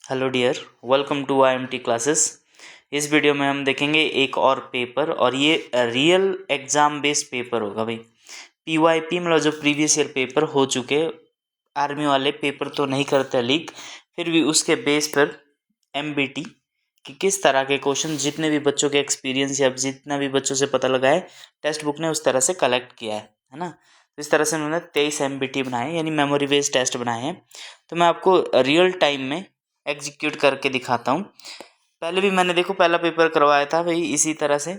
Hello dear, welcome to IMT classes. इस video में हम देखेंगे एक और पेपर, और ये रियल एग्ज़ाम बेस्ड पेपर होगा भाई। पीवाईपी मतलब जो प्रीवियस ईयर पेपर हो चुके, आर्मी वाले पेपर तो नहीं करते लीक, फिर भी उसके बेस पर एमबीटी कि किस तरह के क्वेश्चन जितने भी बच्चों के एक्सपीरियंस या जितना भी बच्चों से पता लगा है टेक्स्ट बुक ने उस तरह से कलेक्ट किया है ना। तो इस तरह से उन्होंने 23 एमबीटी बनाए, यानी मेमोरी बेस्ड टेस्ट बनाए हैं। तो मैं आपको रियल टाइम में एग्जीक्यूट करके दिखाता हूँ। पहले भी मैंने देखो पहला पेपर करवाया था भाई, इसी तरह से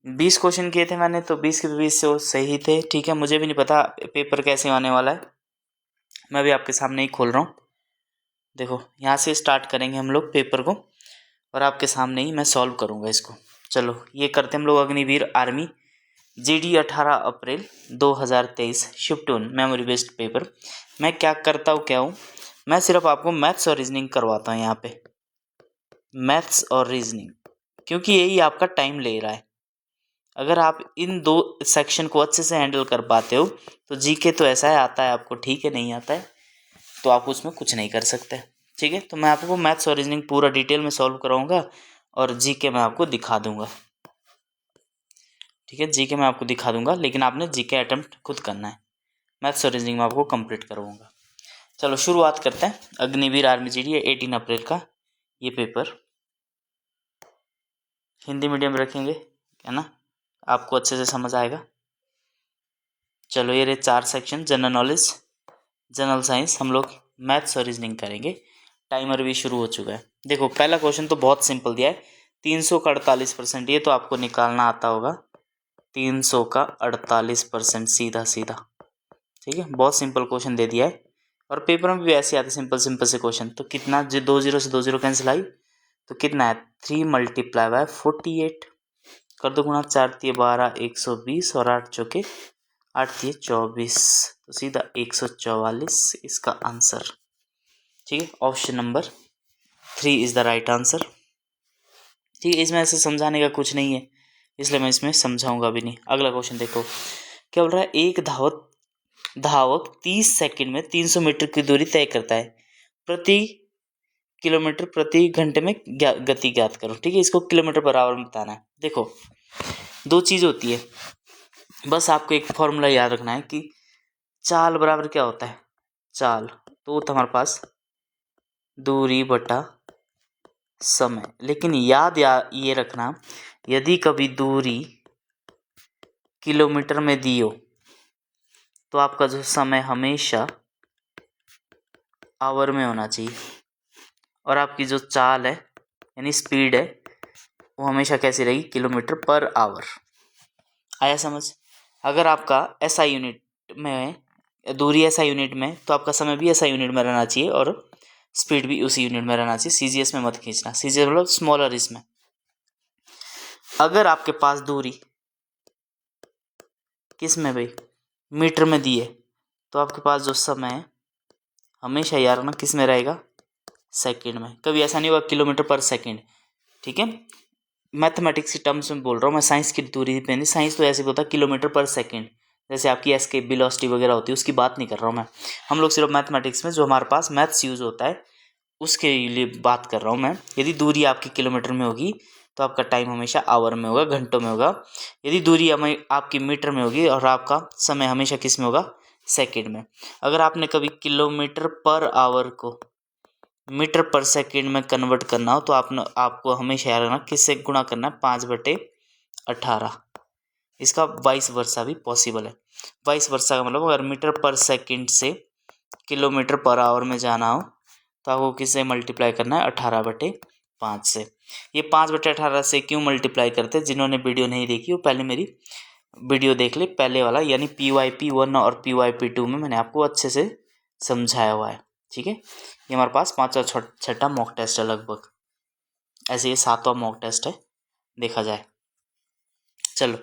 20 क्वेश्चन किए थे मैंने, तो 20 के 20 से वो सही थे। ठीक है, मुझे भी नहीं पता पेपर कैसे आने वाला है, मैं भी आपके सामने ही खोल रहा हूँ। देखो यहाँ से स्टार्ट करेंगे हम लोग पेपर को, और आपके सामने ही मैं सॉल्व करूँगा इसको। चलो ये करते हम लोग। अग्निवीर आर्मी जीडी 18 अप्रैल 2023 शिफ्ट 1 मेमोरी बेस्ड पेपर। मैं क्या करता हूँ, क्या हूँ, मैं सिर्फ आपको मैथ्स और रीजनिंग करवाता हूँ यहाँ पे, मैथ्स और रीजनिंग, क्योंकि यही आपका टाइम ले रहा है। अगर आप इन दो सेक्शन को अच्छे से हैंडल कर पाते हो तो जीके तो ऐसा है आता है आपको, ठीक है, नहीं आता है तो आप उसमें कुछ नहीं कर सकते। ठीक है, तो मैं आपको मैथ्स और रीजनिंग पूरा डिटेल में सॉल्व कराऊंगा, और जीके मैं आपको दिखा दूंगा। ठीक है, जीके मैं आपको दिखा दूंगा, लेकिन आपने जीके अटेम्प्ट खुद करना है। मैथ्स और रीजनिंग में आपको कंप्लीट करवाऊंगा। चलो शुरुआत करते हैं। अग्निवीर आर्मी जीडी 18 अप्रैल का ये पेपर हिंदी मीडियम रखेंगे, है ना, आपको अच्छे से समझ आएगा। चलो ये रहे 4 section: general knowledge, general science, हम लोग मैथ्स और रीजनिंग करेंगे। टाइमर भी शुरू हो चुका है। देखो पहला क्वेश्चन तो बहुत सिंपल दिया है, 300 का 48%, ये तो आपको निकालना आता होगा। 300 का 48% सीधा सीधा। ठीक है, बहुत सिंपल क्वेश्चन दे दिया है, और पेपर में भी ऐसे आते सिंपल सिंपल से क्वेश्चन। तो कितना, जो 2 जीरो से 2 जीरो कैंसिल आई, तो कितना है 3 मल्टीप्लाई बाय 48, कर दो गुणा, 4 तिये 12, 120, और 8 चौके 8 तिये 24, तो सीधा 144 इसका आंसर। ठीक है, option number 3 is the right answer. ठीक है, इसमें ऐसे समझाने का कुछ नहीं है, इसलिए मैं इसमें समझाऊंगा भी नहीं। अगला क्वेश्चन देखो, क्या बोल रहा है, एक धावक 30 सेकंड में 300 मीटर की दूरी तय करता है, प्रति किलोमीटर प्रति घंटे में गति ज्ञात करो। ठीक है, इसको किलोमीटर पर आवर में बताना है। देखो दो चीज होती है, बस आपको एक फॉर्मूला याद रखना है कि चाल बराबर क्या होता है, चाल तो होता है हमारे पास दूरी बटा समय। लेकिन ये रखना, यदि कभी दूरी किलोमीटर में दी हो तो आपका जो समय हमेशा आवर में होना चाहिए, और आपकी जो चाल है यानी स्पीड है वो हमेशा कैसी रहेगी, किलोमीटर पर आवर। आया समझ? अगर आपका एसआई यूनिट में दूरी एसआई यूनिट में, तो आपका समय भी एसआई यूनिट में रहना चाहिए, और स्पीड भी उसी यूनिट में रहना चाहिए। सीजीएस में मत खींचना, सीजीएस मतलब स्मॉलर। इसमें अगर आपके पास दूरी किस में भाई, मीटर में दी है, तो आपके पास जो समय है हमेशा याद रखना किस में रहेगा, सेकंड में। कभी ऐसा नहीं होगा किलोमीटर पर सेकंड। ठीक है, मैथमेटिक्स की टर्म्स में बोल रहा हूँ मैं, साइंस की दूरी पे नहीं। साइंस तो ऐसे होता है किलोमीटर पर सेकंड, जैसे आपकी एस्केप वेलोसिटी वगैरह होती है, उसकी बात नहीं कर रहा हूँ मैं। हम लोग सिर्फ मैथमेटिक्स में जो हमारे पास मैथ्स यूज होता है उसके लिए बात कर रहा हूँ मैं। यदि दूरी आपकी किलोमीटर में होगी तो आपका टाइम हमेशा आवर में होगा, घंटों में होगा। यदि दूरी आपकी मीटर में होगी और आपका समय हमेशा किस में होगा, सेकंड में। अगर आपने कभी किलोमीटर पर आवर को मीटर पर सेकंड में कन्वर्ट करना हो तो आपको हमेशा याद रखना किससे गुणा करना है, 5/18। इसका वाइस वर्सा भी पॉसिबल है। वाइस वर्सा का मतलब अगर मीटर पर सेकंड से किलोमीटर पर आवर में जाना हो तो आपको किससे मल्टीप्लाई करना है, 18/5 से। ये 5/18 से क्यों मल्टीप्लाई करते हैं, जिन्होंने वीडियो नहीं देखी वो पहले मेरी वीडियो देख ले, पहले वाला, यानी PYP1 और PYP2 में मैंने आपको अच्छे से समझाया हुआ है। ठीक है, ये हमारे पास 5वां छठा मॉक टेस्ट है लगभग, ऐसे ये 7वां मॉक टेस्ट है देखा जाए। चलो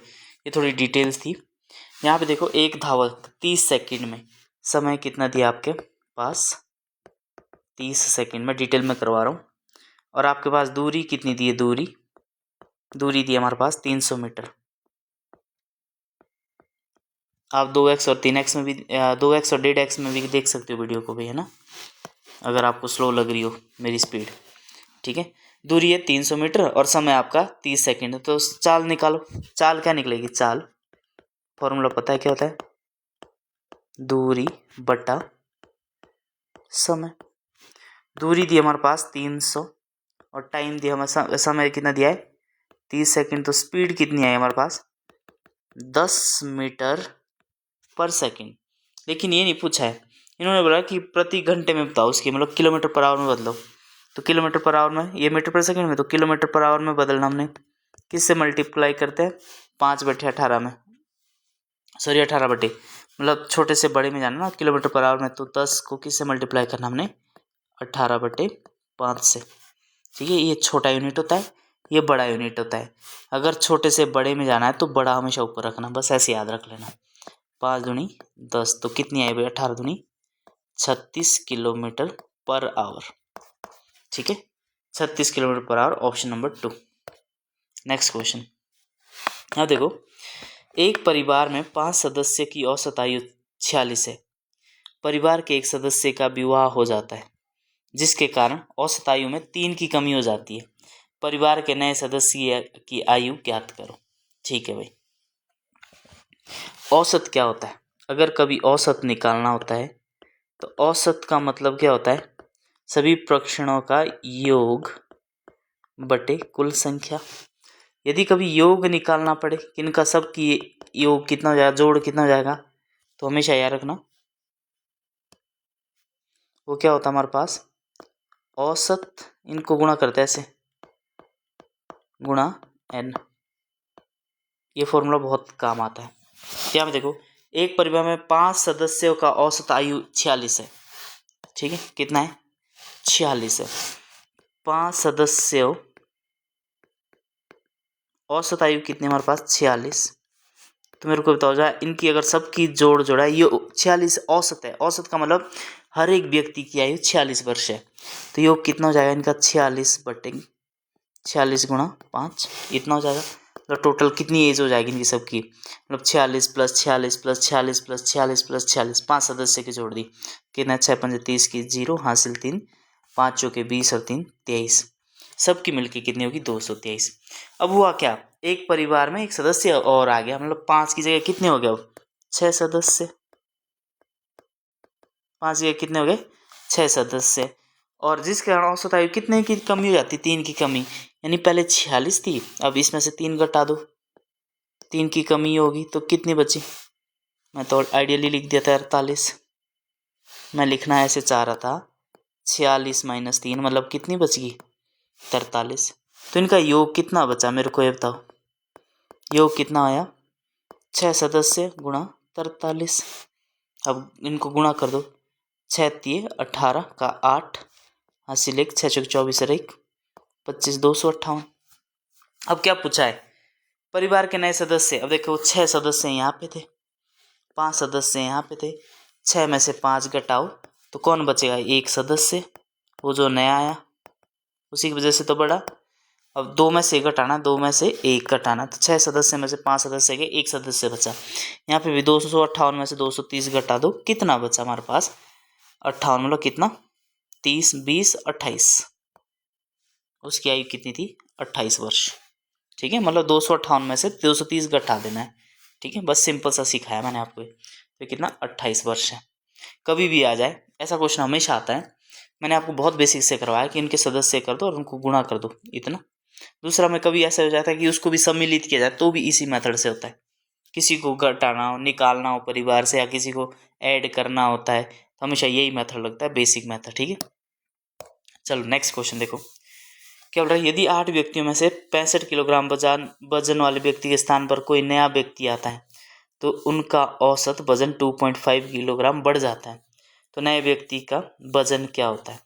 ये थोड़ी डिटेल्स थी। यहाँ पे देखो, एक धावक 30 सेकंड में, समय कितना दिया आपके पास, 30 सेकंड में, डिटेल में करवा रहा हूँ। और आपके पास दूरी कितनी दी है, दूरी दी है हमारे पास 300 मीटर। आप 2x और 3x में भी 2x और 1.5x में भी देख सकते हो वीडियो को भी, है ना। अगर आपको स्लो लग रही हो मेरी स्पीड, ठीक है। दूरी है 300 मीटर और समय आपका 30 सेकंड है। तो चाल निकालो। चाल क्या निकलेगी? चाल फॉर्मूला पता है क्या होता है? दूरी बटा समय। दूरी दी हमारे पास 300 और टाइम दिया हमारे समय कितना दिया है? 30 सेकंड। तो स्पीड कितनी आई हमारे पास? 10 मीटर पर सेकंड। लेकिन ये नहीं पूछा है, इन्होंने बोला कि प्रति घंटे में बताओ उसकी, मतलब किलोमीटर पर आवर में बदलो। तो किलोमीटर पर आवर में, ये मीटर पर सेकंड में, तो किलोमीटर पर आवर में बदलना हमने किससे मल्टीप्लाई करते हैं? 5/18 में, सॉरी 18 मतलब छोटे से बड़े में जाना ना किलोमीटर पर आवर में, तो 10 को किससे मल्टीप्लाई करना हमने? 18/5 से, ठीक है। ये छोटा यूनिट होता है, ये बड़ा यूनिट होता है। अगर छोटे से बड़े में जाना है तो बड़ा हमेशा ऊपर रखना, बस ऐसे याद रख लेना। 5 दूनी 10, तो कितनी आई भाई? 18 दूनी 36 किलोमीटर पर आवर, ठीक है। 36 kilometre per hour, option number 2। Next question, अब देखो, एक परिवार में 5 सदस्य की औसत आयु 46 है। परिवार के एक सदस्य का विवाह हो जाता है, जिसके कारण औसत आयु में 3 की कमी हो जाती है। परिवार के नए सदस्य की आयु ज्ञात करो। ठीक है भाई, औसत क्या होता है? अगर कभी औसत निकालना होता है तो औसत का मतलब क्या होता है? सभी परीक्षणों का योग बटे कुल संख्या। यदि कभी योग निकालना पड़े कि इनका सब की योग कितना हो जाएगा, जोड़ कितना हो जाएगा, तो हमेशा याद रखना वो क्या होता है हमारे पास? औसत, इनको गुणा करते हैं ऐसे, गुणा n। ये फॉर्मूला बहुत काम आता है। क्या में देखो, एक परिवार में 5 सदस्यों का औसत आयु 46 है, ठीक है। कितना है? 46 है। 5 सदस्यों, औसत आयु कितनी हमारे पास? 46। तो मेरे को बताओ जाए, इनकी अगर सबकी जोड़ जोड़ा है, ये 46 औसत है। औसत का मतलब हर एक व्यक्ति की आयु 46 वर्ष है। तो योग कितना हो जाएगा इनका? 46 गुणा 5, इतना हो जाएगा। तो टोटल कितनी एज हो जाएगी इनकी सबकी? मतलब 46 प्लस 46 प्लस 46 प्लस 46 प्लस 46, 5 सदस्य की जोड़ दी, कितना? 6×5 30 की 0, हासिल 3, 5 चौके 20 और 3 23, सबकी मिलके कितनी होगी? 223। अब हुआ क्या, एक परिवार में एक सदस्य और आ गया, मतलब 5 की जगह कितने हो गए? अब 6 सदस्य। 5 की जगह कितने हो गए? 6 सदस्य। और जिस कारण औसत आयु कितने की कमी हो जाती? 3 की कमी, यानी पहले 46 थी, अब इसमें से 3 घटा दो, 3 की कमी होगी तो कितनी बची? मैं तो आइडियली लिख दिया था 48, मैं लिखना ऐसे चाह रहा था 46 - 3 मतलब कितनी बच गई? 43। तो इनका योग कितना बचा मेरे को ये बताओ? योग कितना आया? 6 सदस्य गुणा 43। अब इनको गुणा कर दो, 6 तिये 18 का 8, हासिल 1, 6 चौके 24 और 1 25, 258। अब क्या पूछा है? परिवार के नए सदस्य। अब देखो 6 सदस्य यहाँ पे थे, 5 सदस्य यहाँ पे थे, 6 में से 5 घटाओ तो कौन बचेगा? एक सदस्य, वो जो नया आया, उसी की वजह से तो बढ़ा। अब 2 में से घटाना, 2 में से 1 घटाना, तो 6 सदस्य में से 5 सदस्य गए, एक सदस्य बचा। यहाँ पे भी 258 में से 230 घटा दो, कितना बचा हमारे पास? 58, मतलब कितना? 30, 20, 28। उसकी आयु कितनी थी? 28 वर्ष, ठीक है। मतलब 258 में से 230 घटा देना है, ठीक है। बस सिंपल सा सिखाया मैंने आपको। तो कितना? 28 वर्ष है। कभी भी आ जाए ऐसा क्वेश्चन, हमेशा आता है। मैंने आपको बहुत बेसिक से करवाया कि इनके सदस्य कर दो और उनको गुणा कर दो, इतना। दूसरा में कभी ऐसा हो जाता है कि उसको भी सम्मिलित किया जाए, तो भी इसी मेथड से होता है। किसी को घटाना हो, निकालना हो परिवार से, या किसी को ऐड करना होता है, तो हमेशा यही मेथड लगता है, बेसिक मेथड, ठीक है। चलो नेक्स्ट क्वेश्चन देखो, क्या बोल रहा है? यदि 8 व्यक्तियों में से 65 किलोग्राम वजन वाले व्यक्ति के स्थान पर कोई नया व्यक्ति आता है तो उनका औसत वजन 2.5 किलोग्राम बढ़ जाता है, तो नए व्यक्ति का वजन क्या होता है?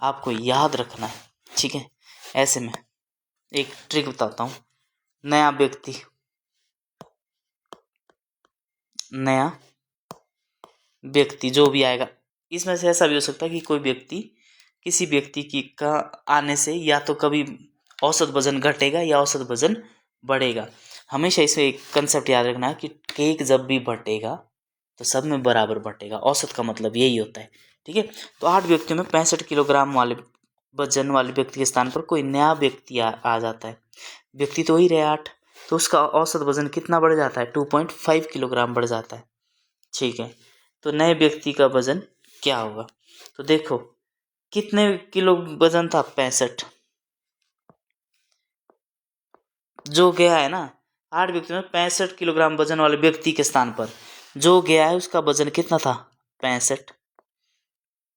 आपको याद रखना है, ठीक है। ऐसे में एक ट्रिक बताता हूँ। नया व्यक्ति जो भी आएगा, इसमें से ऐसा भी हो सकता है कि कोई व्यक्ति, किसी व्यक्ति की का आने से या तो कभी औसत वजन घटेगा या औसत वजन बढ़ेगा। हमेशा इसमें एक कंसेप्ट याद रखना है कि केक जब भी बटेगा तो सब में बराबर बटेगा। औसत का मतलब यही होता है, ठीक है। तो 8 व्यक्तियों में 65 किलोग्राम वाले वजन वाले व्यक्ति के स्थान पर कोई नया व्यक्ति आ जाता है। व्यक्ति तो वही रहे 8, तो उसका औसत वजन कितना बढ़ जाता है, 2.5 किलोग्राम बढ़ जाता है। ठीक है, तो नए व्यक्ति का वजन क्या होगा? तो देखो कितने किलो वजन था, 65। जो गया है ना, 8 व्यक्तियों में 65 किलोग्राम वजन वाले व्यक्ति के स्थान पर जो गया है उसका वजन कितना था, 65।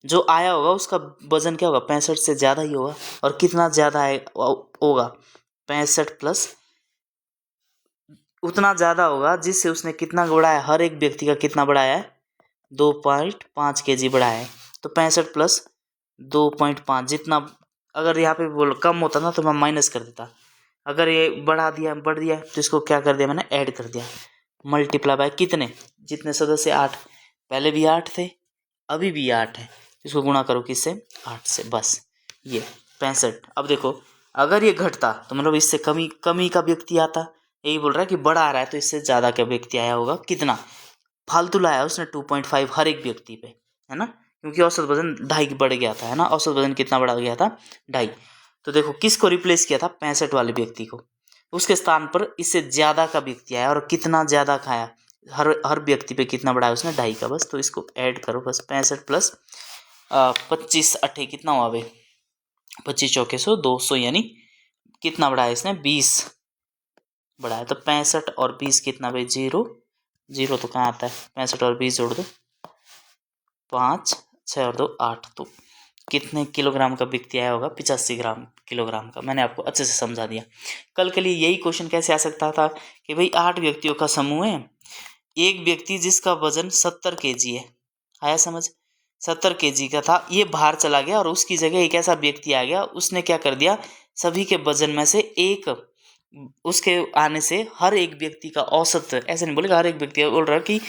जो आया होगा उसका वजन क्या होगा, 65 से ज़्यादा ही होगा। और कितना ज़्यादा होगा, 65 प्लस उतना ज़्यादा होगा जिससे उसने कितना बढ़ाया, हर एक व्यक्ति का कितना बढ़ाया है, 2.5 kg बढ़ाया है। तो 65 प्लस 2.5 जितना, अगर यहाँ पे बोल कम होता ना तो मैं माइनस कर देता, अगर ये बढ़ा दिया बढ़ दिया तो इसको क्या कर दिया मैंने, ऐड कर दिया। मल्टीप्लाई बाय कितने, जितने सदस्य 8, पहले भी 8 थे अभी भी 8 है, इसको गुणा करो किससे, 8 से, बस ये 65। अब देखो अगर ये घटता तो मतलब इससे कमी का व्यक्ति आता, यही बोल रहा है कि बड़ा आ रहा है तो इससे ज़्यादा का व्यक्ति आया होगा। कितना फालतू लाया उसने, 2.5 हर एक व्यक्ति पे, है ना, क्योंकि औसत वजन 2.5 बढ़ गया था, है ना, औसत वजन कितना बढ़ गया था, 2.5। तो देखो किसको रिप्लेस किया था, 65 वाले व्यक्ति को, उसके स्थान पर इससे ज़्यादा का व्यक्ति आया, और कितना ज़्यादा खाया, हर व्यक्ति पे कितना बढ़ाया उसने, 2.5 का, बस। तो इसको ऐड करो, बस 65 प्लस 25 अट्ठे कितना हुआ भाई, 25 चौके 100, 200, यानी कितना बढ़ाया इसने, 20 बढ़ाया। तो 65 और 20 कितना भाई, 0, 0 तो कहाँ आता है, 65 और 20 जोड़ दो, 5, 6 और 2 8, तो कितने किलोग्राम का व्यक्ति आया होगा, 85 किलोग्राम का। मैंने आपको अच्छे से समझा दिया। कल के लिए यही क्वेश्चन कैसे आ सकता था कि भाई 8 व्यक्तियों का समूह है, एक व्यक्ति जिसका वजन 70 kg है, आया समझ, 70 kg का था, ये बाहर चला गया और उसकी जगह एक ऐसा व्यक्ति आ गया, उसने क्या कर दिया, सभी के वजन में से एक, उसके आने से हर एक व्यक्ति का औसत, ऐसे नहीं बोलेगा हर एक व्यक्ति, बोल रहा है कि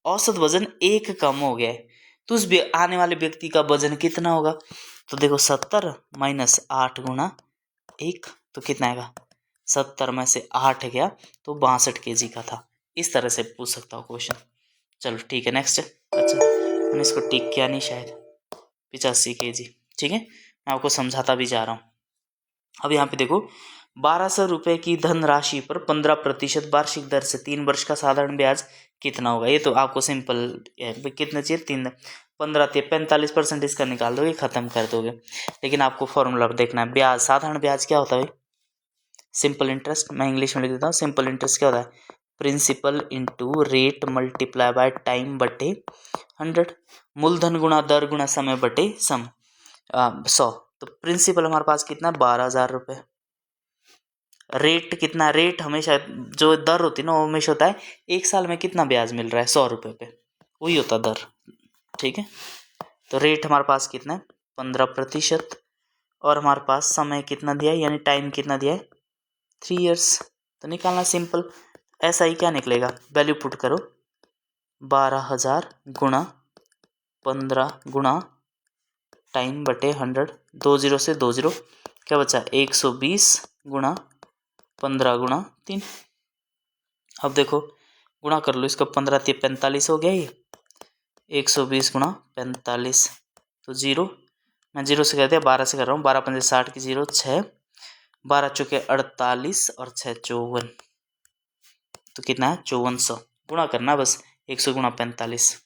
औसत वजन एक कम हो गया है, तो उस आने वाले व्यक्ति का वजन कितना होगा। तो देखो 70 माइनस 8 गुणा 1, तो कितना आएगा, 70 में से 8 गया तो 62 kg का था। इस तरह से पूछ सकता हूँ क्वेश्चन। चलो ठीक है, नेक्स्ट। अच्छा मैंने इसको टिक किया नहीं शायद, 85 kg, ठीक है, मैं आपको समझाता भी जा रहा हूँ। अब यहाँ पे देखो 1200 रुपये की धनराशि पर 15% वार्षिक दर से 3 वर्ष का साधारण ब्याज कितना होगा। ये तो आपको सिंपल है, कितने चाहिए, 3, 15 से 45% इसका निकाल दोगे, ख़त्म कर दोगे। लेकिन आपको फॉर्मूला देखना है, ब्याज, साधारण ब्याज क्या होता है, सिंपल इंटरेस्ट। मैं इंग्लिश में लिख देता हूँ, सिंपल इंटरेस्ट क्या होता है, principal into rate multiply by time बटे 100, मूलधन गुणा दर गुणा समय बटे सम 100। तो प्रिंसिपल हमारे पास कितना, 12,000 रुपये। रेट कितना, रेट हमेशा जो दर होती है ना वो हमेशा होता है 1 साल में कितना ब्याज मिल रहा है, 100 रुपये पे, वही होता दर, ठीक है। तो रेट हमारे पास कितना है, 15%, और हमारे पास समय कितना दिया है, यानी टाइम कितना दिया है, 3 years। तो निकालना सिंपल, ऐसा ही क्या निकलेगा, वैल्यू पुट करो, 12,000 गुणा 15 गुणा टाइम बटे 100, 2 0 से 2 0 क्या बचा, 120 गुणा 15 गुणा 3। अब देखो गुणा कर लो इसका, 15 से 45 हो गया, ये 120 गुणा 45, तो 0, मैं 0 से कर दिया, 12 से कर रहा हूँ, 12 पंजे 60 की 0, 6, 12 चौके 48 और 6 54, तो कितना है 5400। गुणा करना बस, 100 गुणा 45,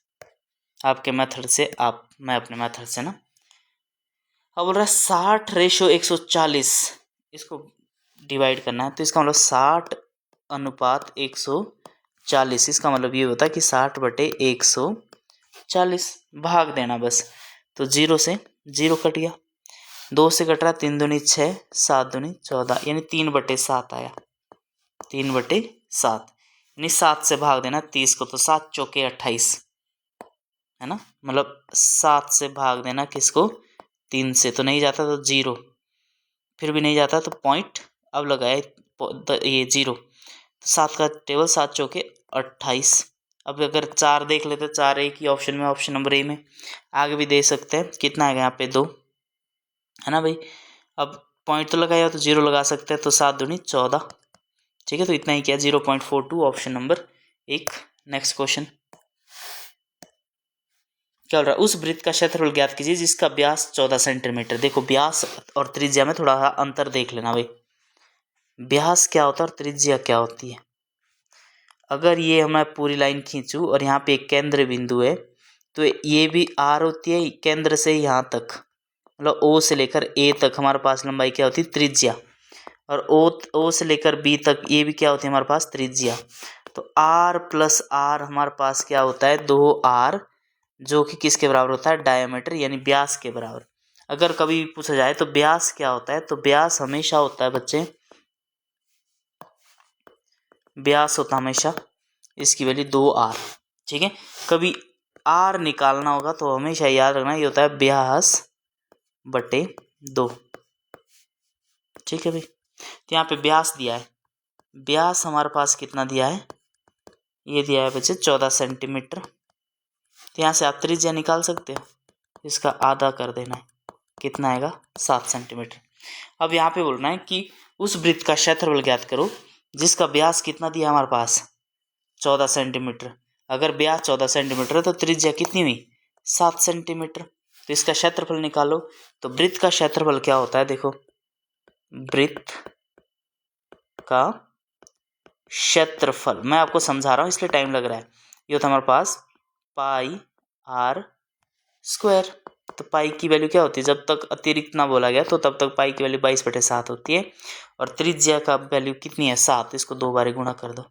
आपके मेथड से आप, मैं अपने मेथड से ना। अब बोल रहा है 60/140, इसको डिवाइड करना है, तो इसका मतलब 60:140, इसका मतलब ये होता है कि 60/140 भाग देना बस। तो 0 से 0 कट गया, 2 से कट रहा, 3 दूनी 6, 7 दूनी 14, यानी 3/7 आया, 3/7, यानी 7 से भाग देना 30 को, तो 7 चौके 28, है ना, मतलब 7 से भाग देना किसको, 3 से, तो नहीं जाता, तो 0, फिर भी नहीं जाता तो पॉइंट, अब लगाए ये 0, तो 7 का टेबल, 7 चौके 28। अब अगर 4 देख लेते, 4 एक ही ऑप्शन में, ऑप्शन नंबर ए में, आगे भी दे सकते हैं, कितना आएगा यहाँ पे 2, है ना भाई। अब पॉइंट तो लगाया तो 0 लगा सकते हैं, तो 7 दूनी 14, ठीक है, तो इतना ही किया, 0.42 ऑप्शन नंबर 1। नेक्स्ट क्वेश्चन, क्या बोल रहा है, उस वृत्त का क्षेत्रफल ज्ञात कीजिए जिसका व्यास 14 सेंटीमीटर। देखो व्यास और त्रिज्या में थोड़ा अंतर देख लेना भाई, व्यास क्या होता है और त्रिज्या क्या होती है। अगर ये मैं पूरी लाइन खींचूं और यहाँ पे एक केंद्र बिंदु है तो ये भी आर होती है, केंद्र से यहाँ तक मतलब ओ से लेकर ए तक हमारे पास लंबाई क्या होती है, त्रिज्या। और ओ से लेकर बी तक ये भी क्या होती है हमारे पास, त्रिज्या। तो आर प्लस आर हमारे पास क्या होता है, 2r, जो कि किसके बराबर होता है, डायमीटर यानी व्यास के बराबर। अगर कभी पूछा जाए तो व्यास क्या होता है, तो व्यास हमेशा होता है बच्चे, व्यास होता है हमेशा, इसकी वैल्यू 2r। ठीक है, कभी r निकालना होगा तो हमेशा याद रखना ये होता है व्यास बटे 2। ठीक है भाई, तो यहाँ पे व्यास दिया है, व्यास हमारे पास कितना दिया है, ये दिया है बच्चे 14 सेंटीमीटर। तो यहाँ से आप त्रिज्या निकाल सकते हो, इसका आधा कर देना है, कितना आएगा, 7 सेंटीमीटर। अब यहाँ पे बोलना है कि उस वृत्त का क्षेत्रफल ज्ञात करो जिसका व्यास कितना दिया हमारे पास, 14 सेंटीमीटर। अगर व्यास 14 सेंटीमीटर है तो त्रिज्या कितनी हुई, 7 सेंटीमीटर। तो इसका क्षेत्रफल निकालो। तो वृत्त का क्षेत्रफल क्या होता है, देखो वृत्त का क्षेत्रफल मैं आपको समझा रहा हूँ इसलिए टाइम लग रहा है, ये होता है हमारे पास पाई आर स्क्वायर। तो पाई की वैल्यू क्या होती है, जब तक अतिरिक्त ना बोला गया तो तब तक पाई की वैल्यू 22/7 होती है। और त्रिज्या का वैल्यू कितनी है, 7, इसको 2 बार गुणा कर दो,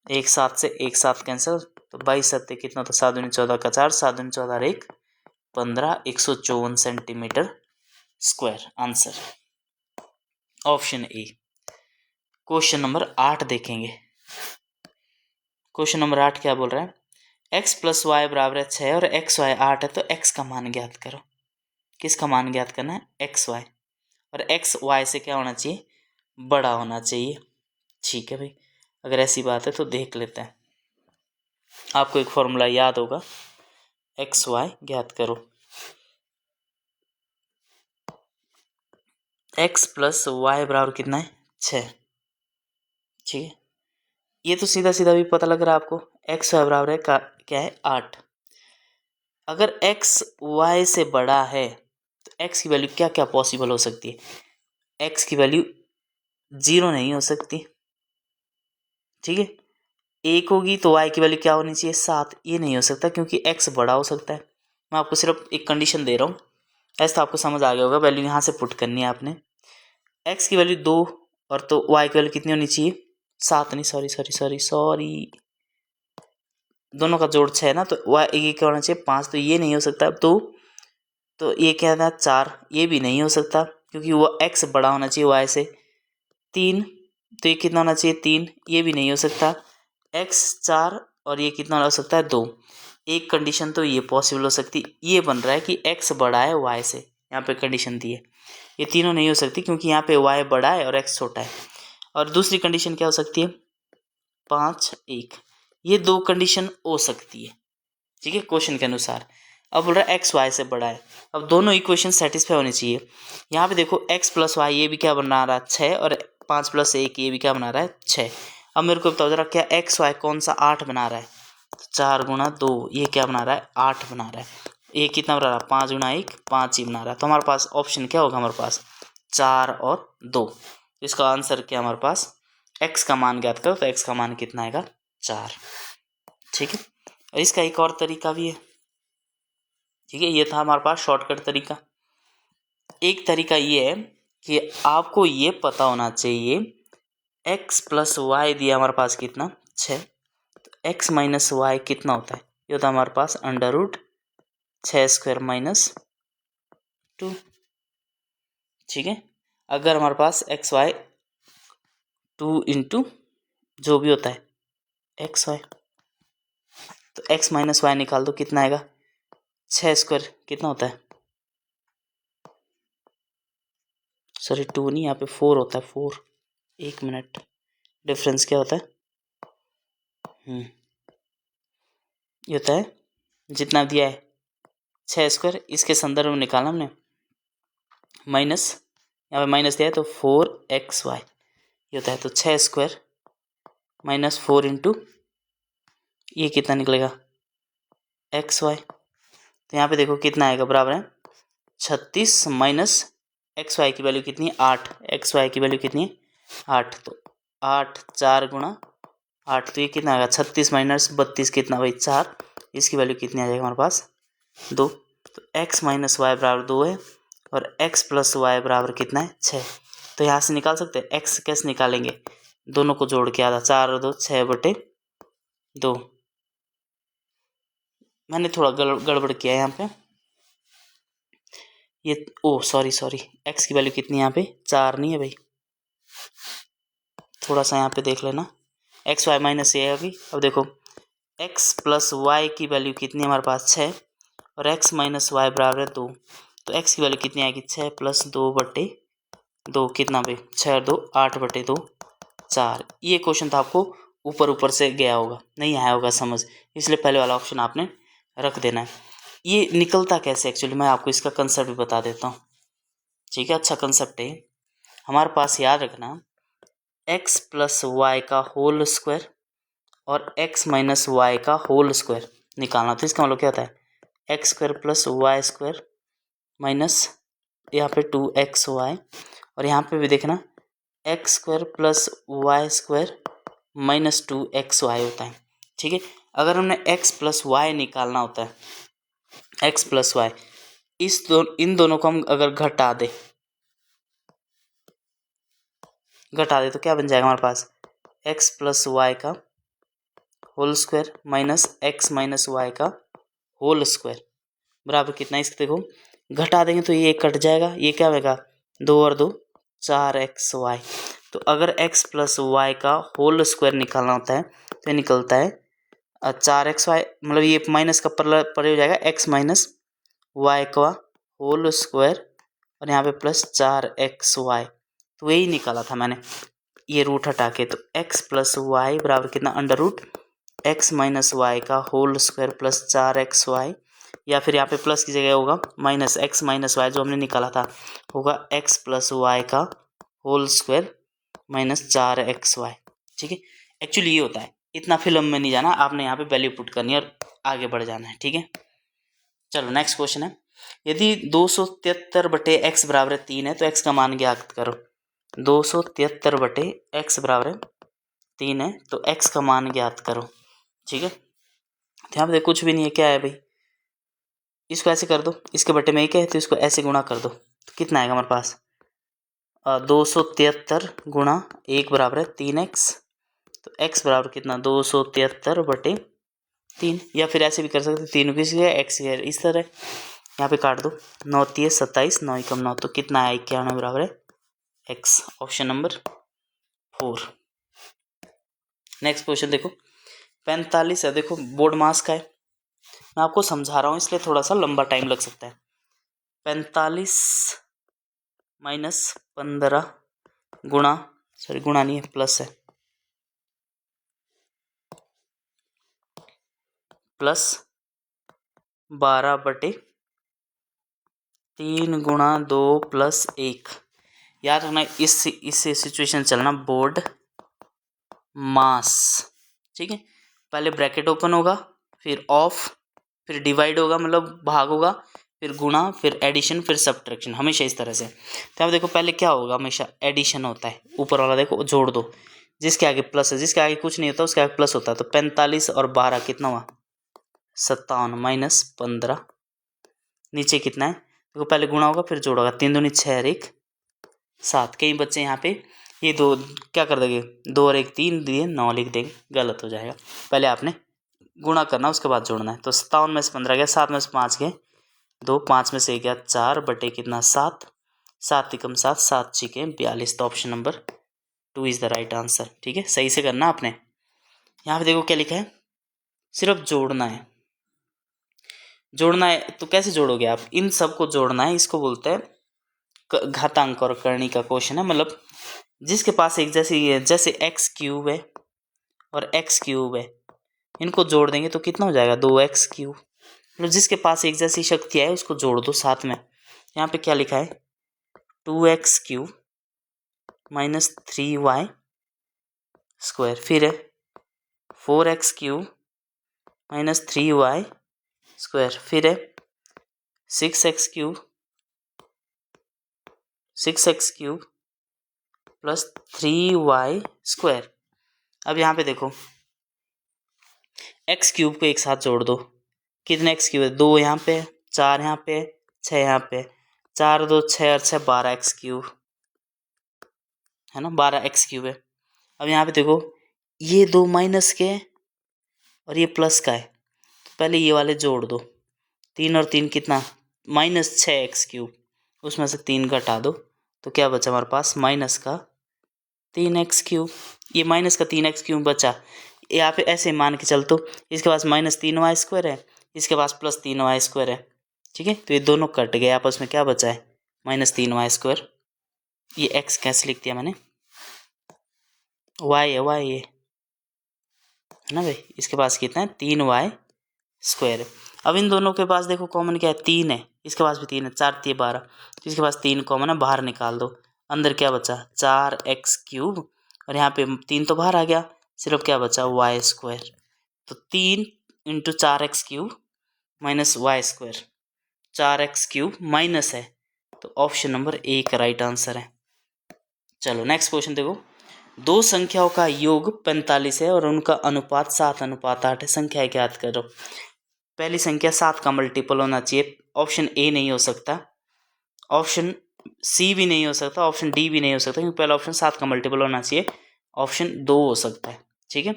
एक 7 से एक 7 कैंसिल, तो 22 सत्ते कितना होता है, 7 दूनी 14 का 4, 7 दूनी 14 और 1 15, 154 centimetre square. Answer option A. Question number 8 देखेंगे। क्वेश्चन नंबर 8 क्या बोल रहा है, x प्लस वाई बराबर है 6 और एक्स वाई 8 है, तो x का मान ज्ञात करो। किसका मान ज्ञात करना है, एक्स वाई, और एक्स वाई से क्या होना चाहिए, बड़ा होना चाहिए। ठीक है भाई, अगर ऐसी बात है तो देख लेते हैं। आपको एक फॉर्मूला याद होगा, एक्स वाई ज्ञात करो, x प्लस वाई बराबर कितना है, 6। ठीक है, ये तो सीधा सीधा भी पता लग रहा है आपको, एक्स वाई बराबर है क्या है, 8। अगर x y से बड़ा है तो x की वैल्यू क्या क्या पॉसिबल हो सकती है, x की वैल्यू 0 नहीं हो सकती। ठीक है, 1 होगी तो y की वैल्यू क्या होनी चाहिए, 7, ये नहीं हो सकता क्योंकि x बड़ा हो सकता है। मैं आपको सिर्फ एक कंडीशन दे रहा हूँ, ऐसा तो आपको समझ आ गया होगा। वैल्यू यहाँ से पुट करनी है आपने, x की वैल्यू 2 और तो y की वैल्यू कितनी होनी चाहिए, 7 नहीं, सॉरी दोनों का जोड़ 6 ना, तो y ये क्या होना चाहिए, 5, तो ये नहीं हो सकता। तो ये क्या था, 4, ये भी नहीं हो सकता क्योंकि वो x बड़ा होना चाहिए y से। 3, तो ये कितना होना चाहिए, 3, ये भी नहीं हो सकता। x 4 और ये कितना हो सकता है, 2। एक कंडीशन तो ये पॉसिबल हो सकती, ये बन रहा है कि x बड़ा है y से, यहाँ पे कंडीशन दी है। ये तीनों नहीं हो सकती क्योंकि यहाँ पे y बड़ा है और x छोटा है। और दूसरी कंडीशन क्या हो सकती है, 5, 1, ये 2 कंडीशन हो सकती है। ठीक है, क्वेश्चन के अनुसार। अब बोल रहा है एक्स वाई से बड़ा है, अब दोनों इक्वेशन सेटिस्फाई होनी चाहिए। यहाँ पे देखो x प्लस वाई ये भी क्या बना रहा है, 6, और 5 प्लस 1 ये भी क्या बना रहा है, 6। अब मेरे को बताओ जरा, क्या एक्स वाई कौन सा 8 बना रहा है, 4 गुणा 2 ये क्या बना रहा है, 8 बना रहा है। ये कितना बना रहा है, 5 गुणा 1 5 ही बना रहा है। तो हमारे पास ऑप्शन क्या होगा, हमारे पास 4 और 2। इसका आंसर क्या हमारे पास, x का मान ज्ञात करो, तो x का मान कितना आएगा, 4। ठीक है, और इसका एक और तरीका भी है। ठीक है, ये था हमारे पास शॉर्टकट तरीका। एक तरीका ये है कि आपको ये पता होना चाहिए, x प्लस वाई दिया हमारे पास कितना, 6, तो x माइनस वाई कितना होता है, ये होता है हमारे पास √6² माइनस 2। ठीक है, अगर हमारे पास एक्स वाई 2 इंटू जो भी होता है एक्स वाई, तो x माइनस वाई निकाल दो, कितना आएगा, 6² कितना होता है, सॉरी 2 नहीं, यहाँ पे 4 होता है, 4, 1 मिनट, डिफरेंस क्या होता है, ये होता है जितना दिया है 6², इसके संदर्भ में निकालना हमने, माइनस, यहाँ पे माइनस दिया है तो 4xy ये होता है, तो 6² माइनस 4 इंटू ये कितना निकलेगा, xy, तो यहाँ पे देखो कितना आएगा, बराबर है 36 माइनस एक्स वाई की वैल्यू कितनी है 8, एक्स वाई की वैल्यू कितनी है 8, तो 8 4 गुणा 8, तो ये कितना आएगा 36 माइनस 32 कितना भाई 4, इसकी वैल्यू कितनी आ जाएगी हमारे पास 2। तो x माइनस वाई बराबर 2 है और x प्लस वाई बराबर कितना है 6। तो यहाँ से निकाल सकते हैं, x कैसे निकालेंगे, दोनों को जोड़ के आधा, 4 और 2 6/2। मैंने थोड़ा गड़बड़ किया है यहाँ पे, ये ओ सॉरी x की वैल्यू कितनी है यहाँ पे 4 नहीं है भाई, थोड़ा सा यहाँ पे देख लेना, एक्स वाई माइनस ये है अभी। अब देखो x प्लस वाई की वैल्यू कितनी है हमारे पास 6 और x माइनस वाई बराबर है 2, तो x की वैल्यू कितनी आएगी 6 प्लस 2/2 कितना भाई 6 और 2 8/2 4। ये क्वेश्चन तो आपको ऊपर से गया होगा, नहीं आया होगा समझ, इसलिए पहले वाला ऑप्शन आपने रख देना है। ये निकलता कैसे एक्चुअली मैं आपको इसका कंसेप्ट भी बता देता हूँ, ठीक है। अच्छा कंसेप्ट है, हमारे पास याद रखना x प्लस वाई का होल स्क्वायर और x माइनस वाई का होल स्क्वायर निकालना। तो इसका मतलब क्या होता है x square plus y square minus यहाँ पे 2xy, और यहाँ पे भी देखना x square plus y square minus 2xy होता है, ठीक है। अगर हमने x प्लस वाई निकालना होता है, x प्लस वाई, इन दोनों को हम अगर घटा दे तो क्या बन जाएगा हमारे पास x प्लस वाई का whole square minus x minus y का होल स्क्वायर बराबर कितना, इसको देखो घटा देंगे तो ये कट जाएगा, ये क्या होगा 2 और 2 4xy। तो अगर x प्लस वाई का होल स्क्वायर निकालना होता है तो ये निकलता है 4xy, मतलब ये माइनस का परे हो जाएगा x माइनस वाई का होल स्क्वायर और यहाँ पे प्लस 4xy। तो यही निकाला था मैंने, ये रूट हटा के, तो x प्लस वाई बराबर कितना under root x minus y का होल स्क्वायर प्लस 4xy, या फिर यहाँ पे प्लस की जगह होगा माइनस एक्स माइनस वाई जो हमने निकाला था होगा x प्लस वाई का होल स्क्वायर माइनस 4xy, ठीक है। एक्चुअली ये होता है, इतना फिल्म में नहीं जाना, आपने यहाँ पे वैल्यू पुट करनी है और आगे बढ़ जाना है, ठीक है। चलो नेक्स्ट क्वेश्चन है, यदि 273/x बराबर 3 है तो x का मान ज्ञात करो। 273/x बराबर 3 है तो x का मान ज्ञात करो, ठीक है। तो यहाँ पे कुछ भी नहीं है, क्या है भाई, इसको ऐसे कर दो, इसके बटे में एक है तो इसको ऐसे गुणा कर दो, तो कितना आएगा हमारे पास 273 गुणा 1 बराबर है 3x, तो x बराबर कितना 273/3, या फिर ऐसे भी कर सकते 3 किसी है x है, इस तरह यहाँ पे काट दो, 9 3 27 9 एकम 9, तो कितना है 91 बराबर है x, option number 4। Next question देखो 45 है, देखो बोर्ड मास का है, मैं आपको समझा रहा हूँ इसलिए थोड़ा सा लंबा टाइम लग सकता है। 45 माइनस 15 गुणा नहीं है प्लस है, प्लस 12/3 गुणा 2 प्लस 1। याद रखना इस सिचुएशन चलना बोर्ड मास, ठीक है। पहले ब्रैकेट ओपन होगा, फिर ऑफ, फिर डिवाइड होगा मतलब भाग होगा, फिर गुणा, फिर एडिशन, फिर सब्ट्रैक्शन, हमेशा इस तरह से। तो अब देखो पहले क्या होगा, हमेशा एडिशन होता है, ऊपर वाला देखो जोड़ दो, जिसके आगे प्लस है, जिसके आगे कुछ नहीं होता उसके आगे प्लस होता है। तो 45 और 12 कितना हुआ 57 माइनस 15, नीचे कितना है देखो पहले गुणा होगा फिर जोड़ होगा, 3 दूनी 6 और 1 7। कई बच्चे यहाँ पे ये दो क्या कर देंगे, 2 और 1 3 दिए 9 लिख देंगे, गलत हो जाएगा। पहले आपने गुणा करना उसके बाद जोड़ना है। तो 57 में से 15 गया, 7 में से 5 गए 2, 5 में से गया 4 बटे कितना 7, 7 एकम 7 7 छिके 42। तो option number 2 is the right answer, ठीक है। सही से करना आपने। यहाँ पे देखो क्या लिखा है, सिर्फ जोड़ना है, जोड़ना है तो कैसे जोड़ोगे आप, इन सब को जोड़ना है, इसको बोलते हैं घातांक और करनी का क्वेश्चन है। मतलब जिसके पास एक जैसे एक्स क्यूब है और एक्स क्यूब है, इनको जोड़ देंगे तो कितना हो जाएगा 2x क्यूब। मतलब जिसके पास एक जैसी शक्तियाँ है उसको जोड़ दो साथ में। यहाँ पे क्या लिखा है 2x cube minus 3y square, फिर है 4x cube minus 3y square, फिर है 6x³ प्लस 3y²। अब यहाँ पे देखो x³ को एक साथ जोड़ दो, कितने x³ है, 2 यहाँ पे, 4 यहाँ पे, 6 यहाँ पे, 4 2 6 और 6 12x³ है ना, 12x³ है। अब यहाँ पे देखो ये 2 माइनस के है और ये प्लस का है, तो पहले ये वाले जोड़ दो, 3 और 3 कितना, -6x³, उसमें से 3 घटा दो तो क्या बचा हमारे पास, माइनस का 3x³। ये माइनस का 3x³ बचा, यहाँ पे ऐसे मान के चल, तो इसके पास -3y² है, इसके पास +3y² है, ठीक है। तो ये दोनों कट गए आपस में, क्या बचा है, -3y²। ये x कैसे लिख दिया मैंने, y है ना भाई, इसके पास कितना है, 3y²। अब इन दोनों के पास देखो कॉमन क्या है, 3 है, इसके पास भी 3 है, 4 3 12, तो इसके पास 3 कॉमन है, बाहर निकाल दो, अंदर क्या बचा, 4x³ और यहाँ पे 3 तो बाहर आ गया, सिर्फ क्या बचा, y²। तो 3 × 4x³ - y², 4x³ माइनस है, तो ऑप्शन नंबर ए का राइट आंसर है। चलो नेक्स्ट क्वेश्चन देखो, दो संख्याओं का योग 45 है और उनका अनुपात 7:8 है, संख्या ज्ञात करो। पहली संख्या 7 का मल्टीपल होना चाहिए, ऑप्शन ए नहीं हो सकता, ऑप्शन सी भी नहीं हो सकता, ऑप्शन डी भी नहीं हो सकता, क्योंकि पहला ऑप्शन 7 का मल्टीपल होना चाहिए, ऑप्शन 2 हो सकता है, ठीक है।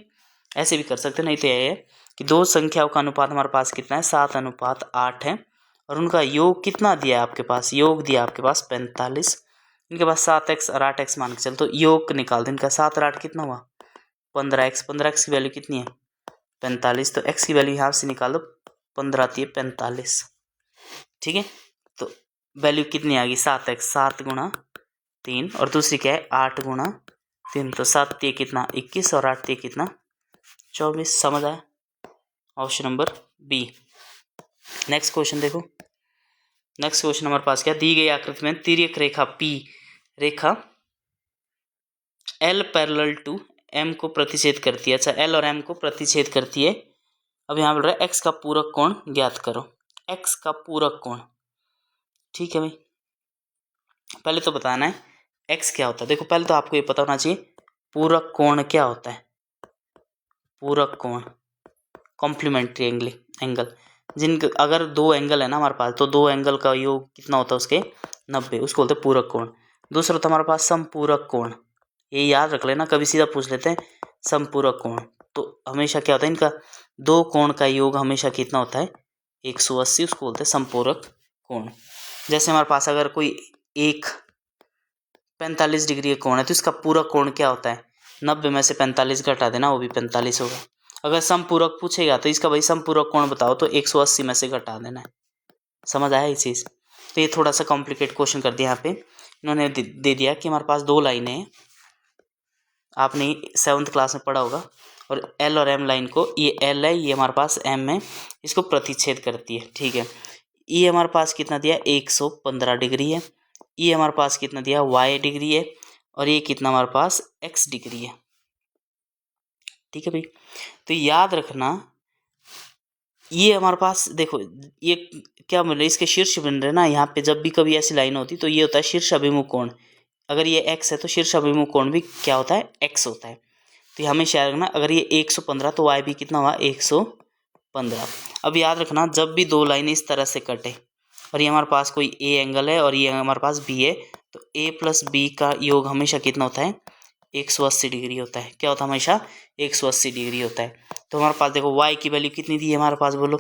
ऐसे भी कर सकते हैं, नहीं तो यह है कि दो संख्याओं का अनुपात हमारे पास कितना है, 7:8 है और उनका योग कितना दिया है आपके पास, योग दिया आपके पास 45, इनके पास 7x और 8x मान के चल, तो योग निकाल दो इनका, 7 और 8 कितना हुआ, 15x, 15x की वैल्यू कितनी है, 45, तो x की वैल्यू यहाँ से निकाल दो, 15 आती है 45, ठीक है। तो वैल्यू कितनी आ गई, 7x, 7 × 3 और दूसरी क्या है, 8 × 3, तो 7 3 कितना 21 और 8 3 कितना 24, समझ आया, option number B. Next question देखो, नेक्स्ट क्वेश्चन हमारे पास क्या, दी गई आकृति में तिर्यक रेखा P रेखा L पैरेलल टू M को प्रतिच्छेद करती है। अच्छा, L और M को प्रतिच्छेद करती है। अब यहाँ बोल रहा है x का पूरक कोण ज्ञात करो, x का पूरक कोण, ठीक है भाई। पहले तो बताना है x क्या होता है, देखो पहले तो आपको ये पता होना चाहिए पूरक कोण क्या होता है। पूरक कोण कॉम्प्लीमेंट्री एंगल, जिनके अगर 2 एंगल है ना हमारे पास, तो 2 एंगल का योग कितना होता है उसके 90, उसको बोलते हैं पूरक कोण। दूसरा तो हमारे पास समपूरक कोण, ये याद रख लेना, कभी सीधा पूछ लेते हैं समपूरक कोण, तो हमेशा क्या होता है इनका 2 कोण का योग हमेशा कितना होता है 180, उसको बोलते हैं समपूरक कोण। जैसे हमारे पास अगर कोई एक 45 डिग्री का कोण है तो इसका पूरक कोण क्या होता है, 90 में से 45 घटा देना, वो भी 45 होगा। अगर समपूरक पूछेगा तो इसका भाई समपूरक कोण बताओ, तो 180 में से घटा देना है, समझ आया ये चीज़। तो ये थोड़ा सा कॉम्प्लिकेट क्वेश्चन कर दिया यहाँ पे, इन्होंने दे दिया कि हमारे पास 2 लाइनें हैं, आपने 7th क्लास में पढ़ा होगा, और L और M लाइन को, ये L है, ये हमारे पास M है, इसको प्रतिच्छेद करती है, ठीक है। ये हमारे पास कितना दिया 115 डिग्री है, ये हमारे पास कितना दिया y डिग्री है, और ये कितना हमारे पास x डिग्री है, ठीक है भाई। तो याद रखना ये हमारे पास देखो ये क्या बन रहा है, इसके शीर्ष बन रहे ना, यहाँ पे जब भी कभी ऐसी लाइन होती तो ये होता है शीर्ष अभिमुख कोण। अगर ये x है तो शीर्ष अभिमुख कोण भी क्या होता है, x होता है। तो हमेशा याद रखना, अगर ये 115 तो y भी कितना हुआ 115। अब याद रखना जब भी 2 लाइन इस तरह से कटे और ये हमारे पास कोई a एंगल है और ये हमारे पास b है, तो a प्लस b का योग हमेशा कितना होता है 180 डिग्री होता है। क्या होता है, हमेशा 180 डिग्री होता है। तो हमारे पास देखो y की वैल्यू कितनी दी है हमारे पास, बोलो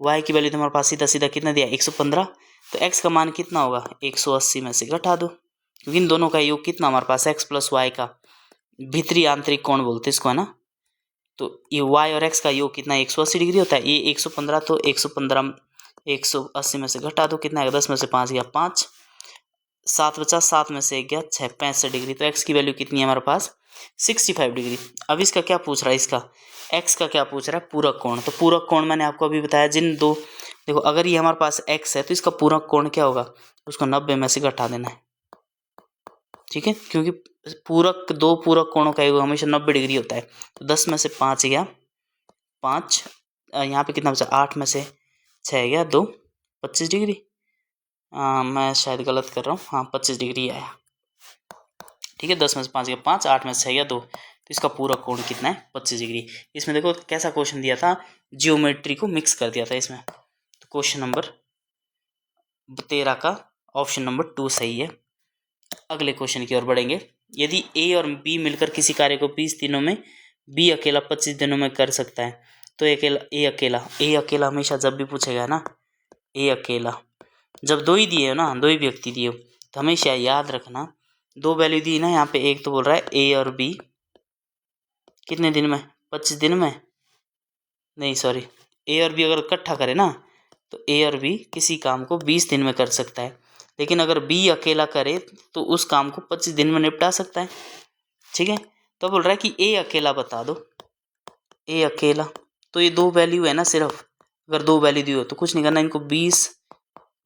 y की वैल्यू तो हमारे पास सीधा सीधा कितना दिया 115, तो x का मान कितना होगा 180 में से घटा दो, क्योंकि इन दोनों का योग कितना हमारे पास x प्लस y का भीतरी आंतरिक कोण बोलते हैं इसको, है ना। तो ये y और x का योग कितना 180 डिग्री होता है, ये 115, तो 115 180 में से घटा दो, कितना आएगा 10 में से 5 गया 5, 7 बचा, 7 में से 1 गया 6, 65 डिग्री। तो x की वैल्यू कितनी है हमारे पास 65 डिग्री। अब इसका क्या पूछ रहा है, इसका x का क्या पूछ रहा है पूरक कोण। तो पूरक कोण मैंने आपको अभी बताया, जिन दो देखो अगर ये हमारे पास x है तो इसका पूरक कोण क्या होगा, उसको 90 में से घटा देना है, ठीक है, क्योंकि दो पूरक कोणों का योग हमेशा 90 डिग्री होता है। तो 10 में से 5 गया 5, यहाँ पे कितना बचा 8 में से 6 गया 2, 25 डिग्री, मैं शायद गलत कर रहा हूँ, हाँ 25 डिग्री आया। ठीक है, 10 में से 5 गया 5, 8 में से 6 गया 2, तो इसका पूरा कोण कितना है 25 डिग्री। इसमें देखो कैसा क्वेश्चन दिया था, जियोमेट्री को मिक्स कर दिया था इसमें। तो क्वेश्चन नंबर 13 का ऑप्शन नंबर 2 सही है। अगले क्वेश्चन की ओर बढ़ेंगे। यदि ए और बी मिलकर किसी कार्य को 20 दिनों में, बी अकेला 25 दिनों में कर सकता है, तो ए अकेला हमेशा जब भी पूछेगा ना, ए अकेला जब दो ही दिए हो ना, दो ही व्यक्ति दिए हो, तो हमेशा याद रखना दो वैल्यू दी ना यहाँ पे। एक तो बोल रहा है ए और बी कितने दिन में, 25 दिन में, नहीं सॉरी, ए और बी अगर इकट्ठा करे ना तो ए और बी किसी काम को 20 दिन में कर सकता है, लेकिन अगर बी अकेला करे तो उस काम को 25 दिन में निपटा सकता है। ठीक है, तो बोल रहा है कि ए अकेला बता दो, ए अकेला, तो ये दो वैल्यू है ना सिर्फ, अगर दो वैल्यू दी हो तो कुछ नहीं करना, इनको 20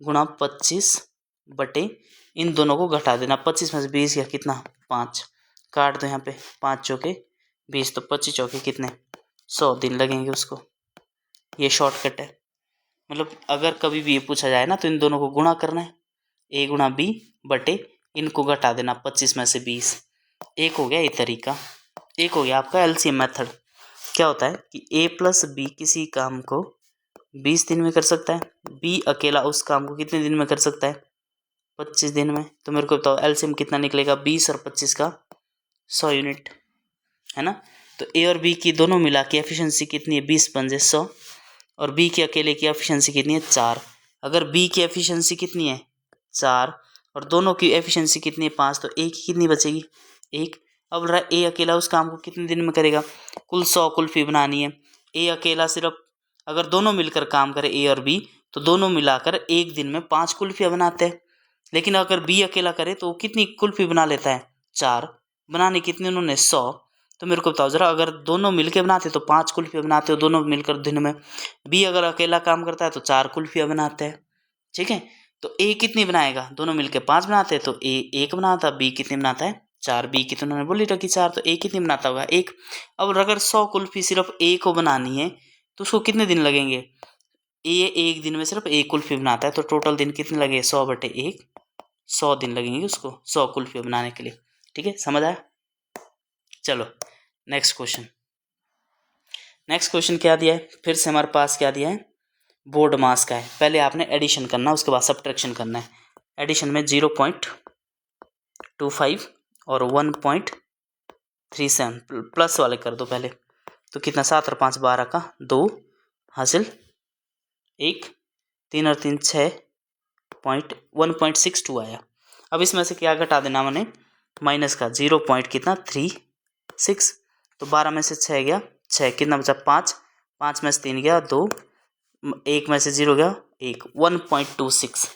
गुणा 25 बटे इन दोनों को घटा देना। 25 में से 20 गया कितना 5, काट दो यहाँ पे, 5 चौके 20, तो 25 चौके कितने 100 दिन लगेंगे उसको। ये शॉर्टकट है, मतलब अगर कभी भी ये पूछा जाए ना तो इन दोनों को गुणा करना है, ए गुणा बी बटे इनको घटा देना 25 में से 20। एक हो गया ये तरीका, एक हो गया आपका एलसीएम मेथड। क्या होता है कि ए प्लस बी किसी काम को 20 दिन में कर सकता है, बी अकेला उस काम को कितने दिन में कर सकता है 25 दिन में। तो मेरे को बताओ एलसीएम कितना निकलेगा, 20 और 25 का 100 यूनिट है ना। तो ए और बी की दोनों मिला के एफिशिएंसी कितनी है, 20 पंजे 100, और बी के अकेले की एफिशिएंसी कितनी है 4। अगर बी की एफिशिएंसी कितनी है 4 और दोनों की एफिशिएंसी कितनी है 5, तो ए की कितनी बचेगी 1। अब रहा ए अकेला उस काम को कितने दिन में करेगा, कुल 100 कुल्फी बनानी है। ए अकेला सिर्फ अगर दोनों मिलकर काम करे ए और बी, तो दोनों मिलाकर एक दिन में 5 कुल्फियाँ बनाते हैं, लेकिन अगर बी अकेला करे तो कितनी कुल्फी बना लेता है 4, बनाने कितनी उन्होंने 100। तो मेरे को बताओ जरा, अगर दोनों मिलकर बनाते तो 5 कुल्फियाँ बनाते हो दोनों मिलकर दिन में, बी अगर अकेला काम करता है तो 4 कुल्फियाँ बनाते हैं। ठीक है, तो ए कितनी बनाएगा, दोनों मिलकर 5 बनाते हैं तो ए 1 बनाता, बी कितनी बनाता है 4, बी की तो उन्होंने बोली रखी 4, तो ए कितनी बनाता होगा 1। अब अगर 100 कुल्फी सिर्फ ए को बनानी है तो उसको कितने दिन लगेंगे, ए एक दिन में सिर्फ एक कुल्फी बनाता है, तो टोटल दिन कितने लगे 100 बटे 1, 100 दिन लगेंगे उसको 100 कुल्फी बनाने के लिए। ठीक है, समझ आया। चलो नेक्स्ट क्वेश्चन, नेक्स्ट क्वेश्चन क्या दिया है, फिर से हमारे पास क्या दिया है, बोर्ड मास का है। पहले आपने एडिशन करना, उसके बाद सब्ट्रैक्शन करना है। एडिशन में 0.25 और 1.37 प्लस वाले कर दो पहले, तो कितना 7 और 5 12 का 2 हासिल 1, 3 और 3 6 1.62 आया। अब इसमें से क्या घटा देना मैंने, माइनस का 0.36, तो 12 में से 6 गया 6, कितना बचा 5, 5 में से 3 गया 2, 1 में से 0 गया 1, 1.26।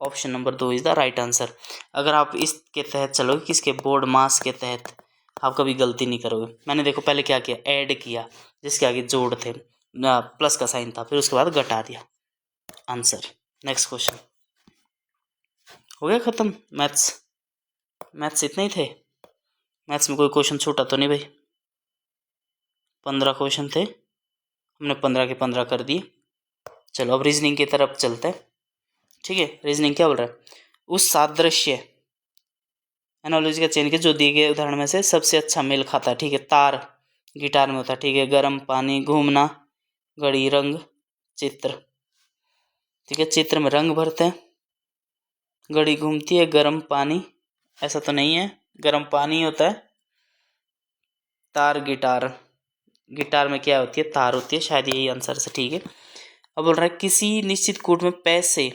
Option number 2 is the right answer. अगर आप इसके तहत चलोगे, किसके बोर्ड मास के तहत, आप कभी गलती नहीं करोगे। मैंने देखो पहले क्या किया, ऐड किया, जिसके आगे जोड़ थे प्लस का साइन था, फिर उसके बाद घटा दिया आंसर। नेक्स्ट क्वेश्चन हो गया खत्म। मैथ्स इतने ही थे, मैथ्स में कोई क्वेश्चन छूटा तो नहीं भाई। 15 क्वेश्चन थे, हमने 15 के 15 कर दिए। चलो अब रीजनिंग की तरफ चलते हैं। ठीक है, रीजनिंग क्या बोल रहा है, उस सादृश्य एनालॉजी का चयन के जो दिए गए उदाहरण में से सबसे अच्छा मेल खाता है। ठीक है, तार गिटार में होता है, ठीक है, गर्म पानी, घूमना, घड़ी, रंग, चित्र। ठीक है, चित्र में रंग भरते हैं, घड़ी घूमती है, गर्म पानी ऐसा तो नहीं है, गर्म पानी होता है, तार गिटार में क्या होती है तार होती है, शायद यही आंसर से। ठीक है, अब बोल रहा है किसी निश्चित कोड में पैसे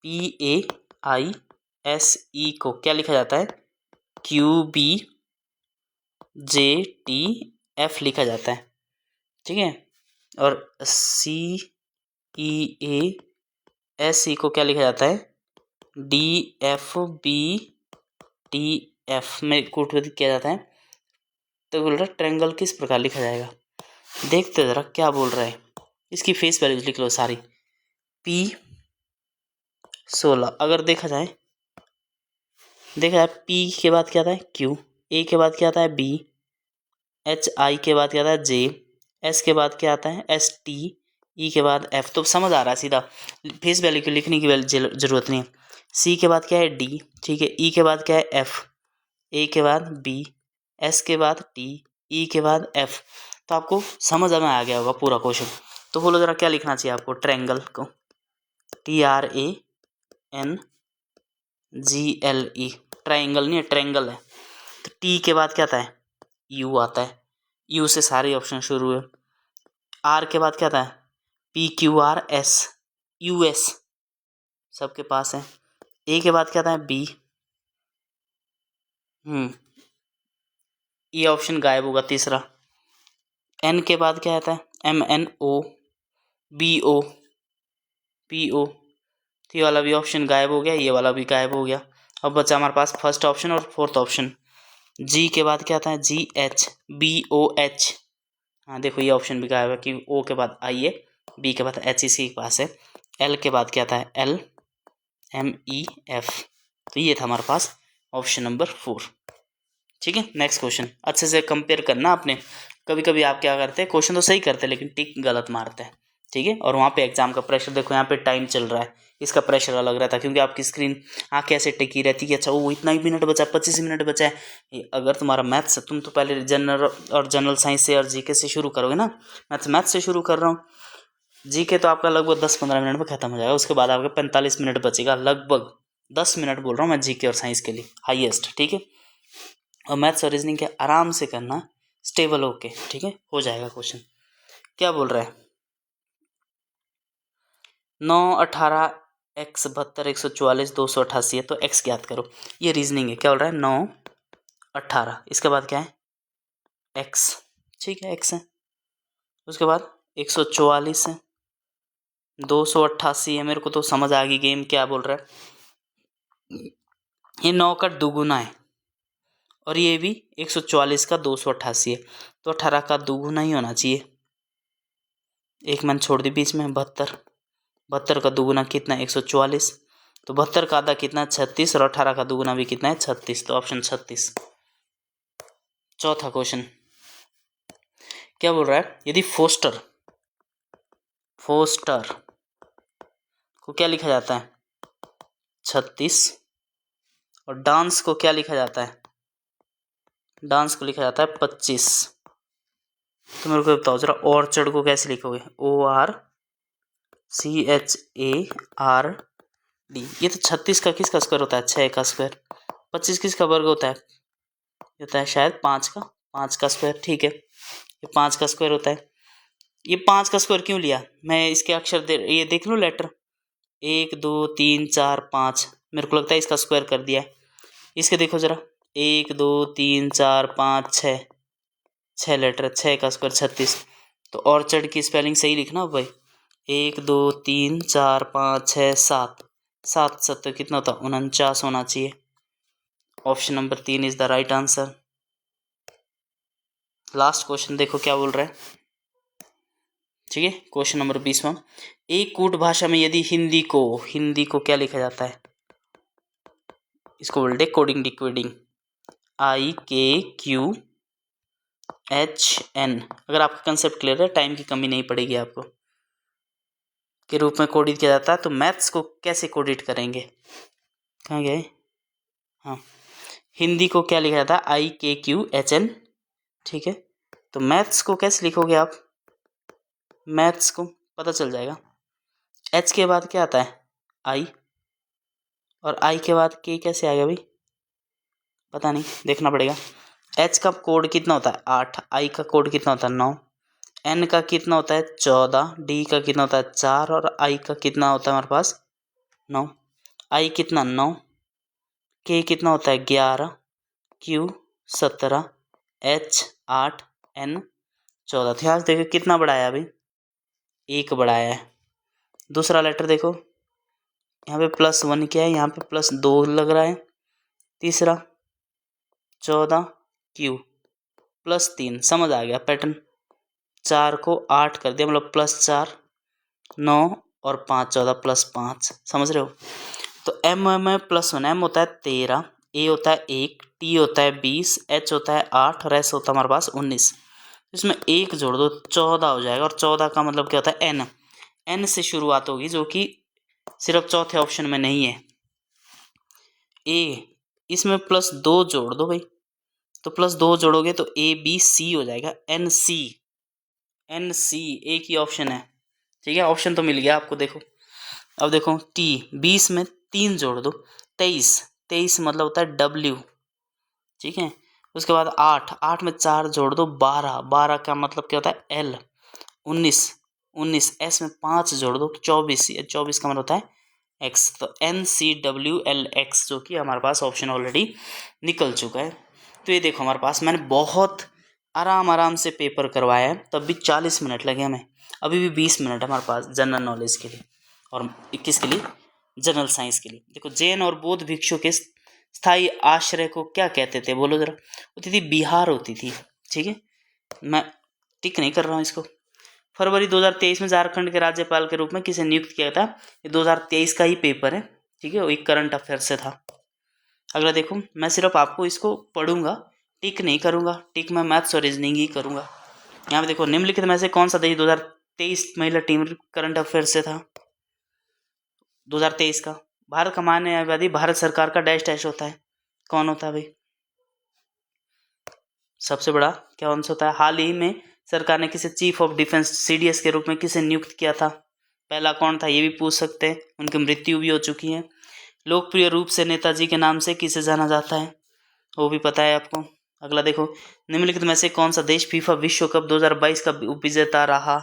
PAISE को क्या लिखा जाता है, QBJTF लिखा जाता है। ठीक है, और CEASE को क्या लिखा जाता है, DFBTF में कोड किया जाता है। तो बोल रहा है ट्रायंगल किस प्रकार लिखा जाएगा, देखते जरा क्या बोल रहा है। इसकी फेस वैल्यूज लिख लो सारी। P16 अगर देखा जाए P के बाद क्या आता है Q, A के बाद क्या आता है B, HI के बाद क्या आता है J, S के बाद क्या आता है ST, ई के बाद एफ, तो समझ आ रहा है सीधा, फेस वैल्यू की लिखने की जरूरत नहीं है। सी के बाद क्या है डी, ठीक है। ई के बाद क्या है एफ, ए के बाद बी, एस के बाद टी, ई के बाद एफ। तो आपको समझ में आ गया होगा पूरा क्वेश्चन। तो बोलो जरा क्या लिखना चाहिए आपको ट्रायंगल को, TRANGLE, ट्रायंगल नहीं है ट्रायंगल है। तो टी के बाद क्या आता है यू आता है, यू से सारे ऑप्शन शुरू है। आर के बाद क्या आता है PQRS, US सबके पास है। ए के बाद क्या आता है बी, ये ऑप्शन गायब होगा तीसरा। एन के बाद क्या आता है MNO, BO, PO, तो ये वाला भी ऑप्शन गायब हो गया, ये वाला भी गायब हो गया। अब बचा हमारे पास फर्स्ट ऑप्शन और फोर्थ ऑप्शन। जी के बाद क्या आता है GH, BOH, हाँ देखो ये ऑप्शन भी गायब है कि ओ के बाद आई है, बी के बाद एच इसी के पास है। एल के बाद क्या आता है LMEF, तो ये था हमारे पास ऑप्शन नंबर 4, ठीक है। नेक्स्ट क्वेश्चन अच्छे से कंपेयर करना आपने। कभी कभी आप क्या करते हैं क्वेश्चन तो सही करते हैं लेकिन टिक गलत मारते हैं, ठीक है। और वहाँ पे एग्जाम का प्रेशर देखो, यहाँ पे टाइम चल रहा है, इसका प्रेशर अलग रहता है क्योंकि आपकी स्क्रीन आँखें ऐसे टिकी रहती है कि अच्छा वो इतना ही मिनट बचा है, 25 मिनट बचा है। अगर तुम्हारा मैथ्स, तुम तो पहले जनरल साइंस से और जीके से शुरू करोगे ना, मैथ्स से शुरू कर रहा हूँ। जीके तो आपका लगभग 10-15 मिनट में खत्म हो जाएगा, उसके बाद आपका 45 मिनट बचेगा, लगभग 10 मिनट बोल रहा हूँ मैं जीके और साइंस के लिए हाईएस्ट, ठीक है। और मैथ्स और रीजनिंग के आराम से करना, स्टेबल होके, ठीक है, हो जाएगा क्वेश्चन। क्या बोल रहा है 9, 18, x 72, 144, 288 है, तो x ज्ञात करो। ये रीजनिंग है। क्या बोल रहा है 9, 18, इसके बाद क्या है x, ठीक है x है। उसके बाद 144 है, 288 है। मेरे को तो समझ आ गई गेम क्या बोल रहा है, ये 9 का दुगुना है और ये भी 144 का 288 है, तो 18 का दुगुना ही होना चाहिए। एक मैंने छोड़ दी बीच में, 72 का दुगुना कितना 144, तो 72 का आधा कितना 36 और 18 का दुगुना भी कितना है 36, तो ऑप्शन 36। चौथा क्वेश्चन क्या बोल रहा है, यदि फोस्टर को क्या लिखा जाता है 36 और डांस को क्या लिखा जाता है, डांस को लिखा जाता है 25, तो मेरे को बताओ जरा ऑर्चर्ड को कैसे लिखोगे ORCHARD। ये तो 36 का किसका स्क्वायर होता है 6 का स्क्वायर, 25 किसका वर्ग होता है, होता है शायद 5 का स्क्वायर, ठीक है। ये 5 का स्क्वायर होता है। ये 5 का स्क्वायर क्यों लिया, मैं इसके अक्षर ये देख लूँ लेटर 1 2 3 4 5, मेरे को लगता है इसका स्क्वायर कर दिया है। इसके देखो जरा 1 2 3 4 5 6 लेटर, 6 का स्क्वायर 36, तो ऑर्चर्ड की स्पेलिंग सही लिखना भाई। 1 2 3 4 5 6 7, 7 7 कितना होता 49 होना चाहिए। Option number 3 is the right answer. Last question देखो क्या बोल रहा है, ठीक है। क्वेश्चन नंबर 20वां, एक कूट भाषा में यदि हिंदी को क्या लिखा जाता है, इसको बोलते कोडिंग डिकोडिंग, IKQHN। अगर आपका कंसेप्ट क्लियर है, टाइम की कमी नहीं पड़ेगी आपको, के रूप में कोडित किया जाता है, तो मैथ्स को कैसे कोडिट करेंगे, कहाँ गए, हाँ, हिंदी को क्या लिखा जाता है IKQHN, ठीक है। तो मैथ्स को कैसे लिखोगे आप, मैथ्स को पता चल जाएगा। H के बाद क्या आता है I, और I के बाद K कैसे आएगा भाई, पता नहीं, देखना पड़ेगा। H का कोड कितना होता है 8, I का कोड कितना होता है 9, N का कितना होता है 14, D का कितना होता है 4 और I का कितना होता है हमारे पास 9। I कितना 9, K कितना होता है 11, Q 17, H 8, N 14। तो यहाँ देखो कितना बढ़ाया अभी, 1 बढ़ाया है। दूसरा लेटर देखो, यहाँ पे +1 क्या है, यहाँ पे +2 लग रहा है। तीसरा 14 Q +3, समझ आ गया पैटर्न। 4 को 8 कर दिया, मतलब +4 9 और 5 14 +5, समझ रहे हो। तो M में +1, M होता है 13, A होता है 1, T होता है 20, H होता है 8 और S होता है हमारे पास 19। इसमें 1 जोड़ दो 14 हो जाएगा, और 14 का मतलब क्या होता है N, एन से शुरुआत होगी, जो कि सिर्फ चौथे ऑप्शन में नहीं है। ए, इसमें +2 जोड़ दो भाई, तो +2 जोड़ोगे तो ABC हो जाएगा, NC, NC एक ही ऑप्शन है। ठीक है, ऑप्शन तो मिल गया आपको। देखो अब देखो T, 20 में 3 जोड़ दो, 23, 23 मतलब होता है W। ठीक है, उसके बाद 8, 8 में 4 जोड़ दो, 12, 12 का मतलब क्या होता है L। 19, 19 S में 5 जोड़ दो, 24, 24 का मतलब होता है X। तो NCWLX जो कि हमारे पास ऑप्शन ऑलरेडी निकल चुका है। तो ये देखो हमारे पास, मैंने बहुत आराम से पेपर करवाया है, तब भी 40 मिनट लगे हमें। अभी भी 20 मिनट है हमारे पास जनरल नॉलेज के लिए, और 21 के लिए जनरल साइंस के लिए। देखो, जैन और बौद्ध भिक्षु के स्थायी आश्रय को क्या कहते थे, बोलो जरा। होती थी बिहार होती थी। ठीक है, मैं टिक नहीं कर रहा हूँ इसको। फरवरी 2023 में झारखंड के राज्यपाल के रूप में किसे नियुक्त किया था। ये 2023 का ही पेपर है। ठीक है, वो एक करंट अफेयर से था। अगला देखो, मैं सिर्फ आपको इसको पढ़ूंगा, टिक नहीं करूंगा। टिक मैं मैथ्स और रीजनिंग ही करूंगा। यहाँ पे देखो, निम्नलिखित में से कौन सा देश 2023 महिला टीम करंट अफेयर से था 2023 का। भारत का मानव भारत सरकार का डैश डैश होता है, कौन होता है भाई। सबसे बड़ा क्या अंश होता है। हाल ही में सरकार ने किसे चीफ ऑफ डिफेंस CDS के रूप में किसे नियुक्त किया था। पहला कौन था, ये भी पूछ सकते हैं। उनकी मृत्यु भी हो चुकी है। लोकप्रिय रूप से नेताजी के नाम से किसे जाना जाता है, वो भी पता है आपको। अगला देखो, निम्नलिखित में से कौन सा देश फीफा विश्व कप 2022 का उपविजेता रहा।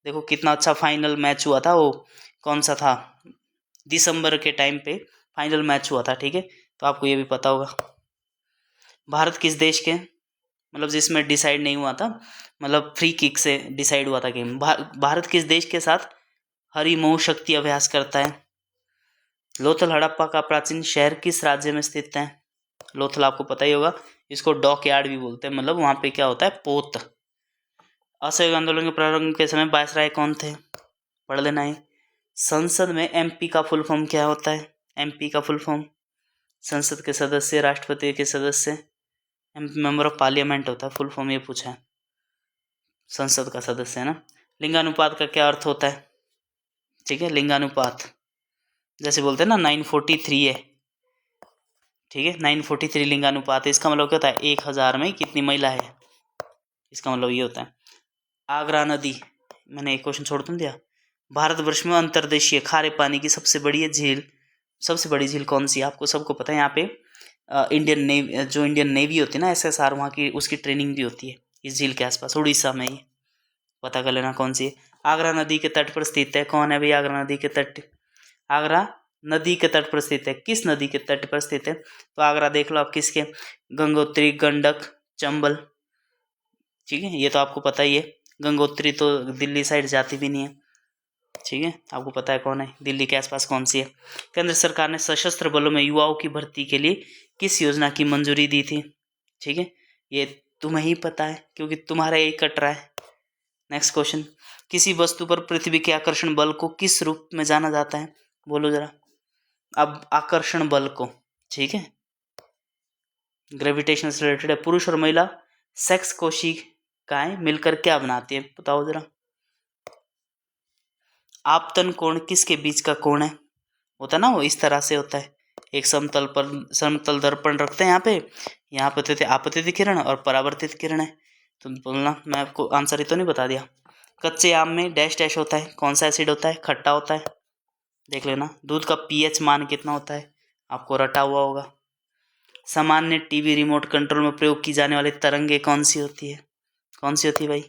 देखो कितना अच्छा फाइनल मैच हुआ था, वो कौन सा था, दिसंबर के टाइम पे फाइनल मैच हुआ था। ठीक है, तो आपको ये भी पता होगा। भारत किस देश के, मतलब जिसमें डिसाइड नहीं हुआ था, मतलब फ्री किक से डिसाइड हुआ था गेम। भारत किस देश के साथ हरिमोह शक्ति अभ्यास करता है। लोथल हड़प्पा का प्राचीन शहर किस राज्य में स्थित है। लोथल आपको पता ही होगा, इसको डॉक यार्ड भी बोलते हैं, मतलब वहाँ पे क्या होता है, पोत। असहयोग आंदोलन के प्रारंभ के समय वायसराय कौन थे, पढ़ लेना है। संसद में MP का फुल फॉर्म क्या होता है। MP का फुल फॉर्म संसद के सदस्य, राष्ट्रपति के सदस्य, मेंबर ऑफ पार्लियामेंट होता है, फुल फॉर्म ये पूछा है। संसद का सदस्य है ना। लिंगानुपात का क्या अर्थ होता है। ठीक है, लिंगानुपात जैसे बोलते हैं ना 943 है। ठीक है, 943 लिंगानुपात है। इसका मतलब क्या होता है, 1000 में कितनी महिला है, इसका मतलब ये होता है। आगरा नदी, मैंने एक क्वेश्चन छोड़ तुम दिया। भारतवर्ष में अंतर्देशीय खारे पानी की सबसे बड़ी झील, सबसे बड़ी झील कौन सी है, आपको सबको पता है। यहाँ पे इंडियन नेवी, जो इंडियन नेवी होती है ना, SSR, वहाँ की उसकी ट्रेनिंग भी होती है इस झील के आसपास, उड़ीसा में ही। पता कर लेना कौन सी है। आगरा नदी के तट पर स्थित है, कौन है भाई आगरा नदी के तट। आगरा नदी के तट पर स्थित है, किस नदी के तट पर स्थित है, तो आगरा देख लो आप किसके, गंगोत्री, गंडक, चंबल। ठीक है, ये तो आपको पता ही है। गंगोत्री तो दिल्ली साइड जाती भी नहीं है। ठीक है, आपको पता है कौन है, दिल्ली के आसपास कौन सी है। केंद्र सरकार ने सशस्त्र बलों में युवाओं की भर्ती के लिए किस योजना की मंजूरी दी थी। ठीक है, ये तुम्हें ही पता है क्योंकि तुम्हारा यही कट रहा है। नेक्स्ट क्वेश्चन, किसी वस्तु पर पृथ्वी के आकर्षण बल को किस रूप में जाना जाता है, बोलो जरा। अब आकर्षण बल को, ठीक है, ग्रेविटेशन से रिलेटेड है। पुरुष और महिला सेक्स कोशिकाएं मिलकर क्या बनाती है, बताओ जरा। आपतन कोण किसके बीच का कोण है, होता ना वो इस तरह से होता है। एक समतल पर समतल दर्पण रखते हैं यहाँ पे थे आपतित किरण और परावर्तित किरण है। तो बोलना, मैं आपको आंसर ही तो नहीं बता दिया। कच्चे आम में डैश डैश होता है, कौन सा एसिड होता है, खट्टा होता है, देख लेना। दूध का pH मान कितना होता है, आपको रटा हुआ होगा। सामान्य टीवी रिमोट कंट्रोल में प्रयोग की जाने वाली तरंगे कौन सी होती है, कौन सी होती है भाई,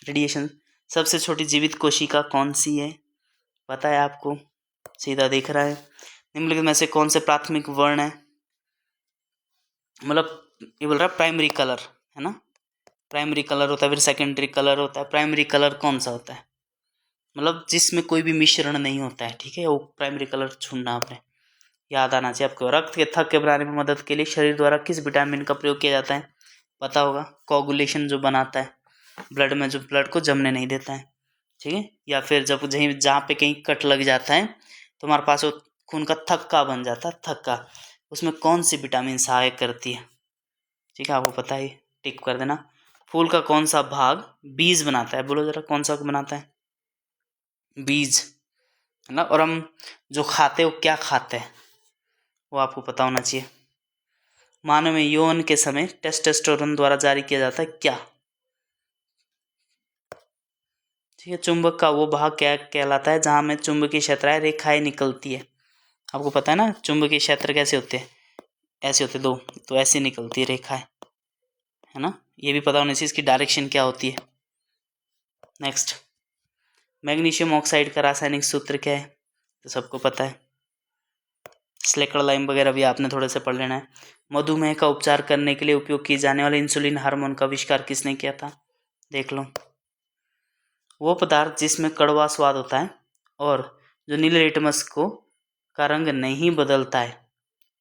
रेडिएशन। सबसे छोटी जीवित कोशिका कौन सी है, पता है आपको, सीधा दिख रहा है। निम्नलिखित में से कौन से प्राथमिक वर्ण है, मतलब ये बोल रहा है प्राइमरी कलर है ना, प्राइमरी कलर होता है, फिर सेकेंडरी कलर होता है। प्राइमरी कलर कौन सा होता है, मतलब जिसमें कोई भी मिश्रण नहीं होता है। ठीक है, वो प्राइमरी कलर चुनना आपने, याद आना चाहिए आपको। रक्त के थक्के बनाने में मदद के लिए शरीर द्वारा किस विटामिन का प्रयोग किया जाता है, पता होगा, कोगुलेशन जो बनाता है ब्लड में, जो ब्लड को जमने नहीं देता है। ठीक है, या फिर जब जहाँ पे कहीं कट लग जाता है तो हमारे पास वो खून का थक्का बन जाता है, थक्का, उसमें कौन सी विटामिन सहायक करती है। ठीक है, आपको पता ही, टिक कर देना। फूल का कौन सा भाग बीज बनाता है, बोलो जरा कौन सा बनाता है, बीज, है ना। और हम जो खाते हैं वो क्या खाते हैं वो आपको पता होना चाहिए। मानव में यौन के समय टेस्टोस्टेरोन द्वारा जारी किया जाता है क्या? ठीक है, चुंबक का वो भाग क्या कहलाता है जहाँ में चुंबकीय क्षेत्र रेखाएं निकलती है। आपको पता है ना चुंबकीय क्षेत्र कैसे होते हैं, ऐसे होते दो, तो ऐसे निकलती है रेखाएं, है ना। ये भी पता होना चाहिए इसकी डायरेक्शन क्या होती है। नेक्स्ट, मैग्नीशियम ऑक्साइड का रासायनिक सूत्र क्या है? तो सबको पता है, स्लेकर लाइम वगैरह भी आपने थोड़े से पढ़ लेना है। मधुमेह का उपचार करने के लिए उपयोग किए जाने वाले इंसुलिन हार्मोन का आविष्कार किसने किया था? देख लो। वो पदार्थ जिसमें कड़वा स्वाद होता है और जो नीले लिटमस को का रंग नहीं बदलता है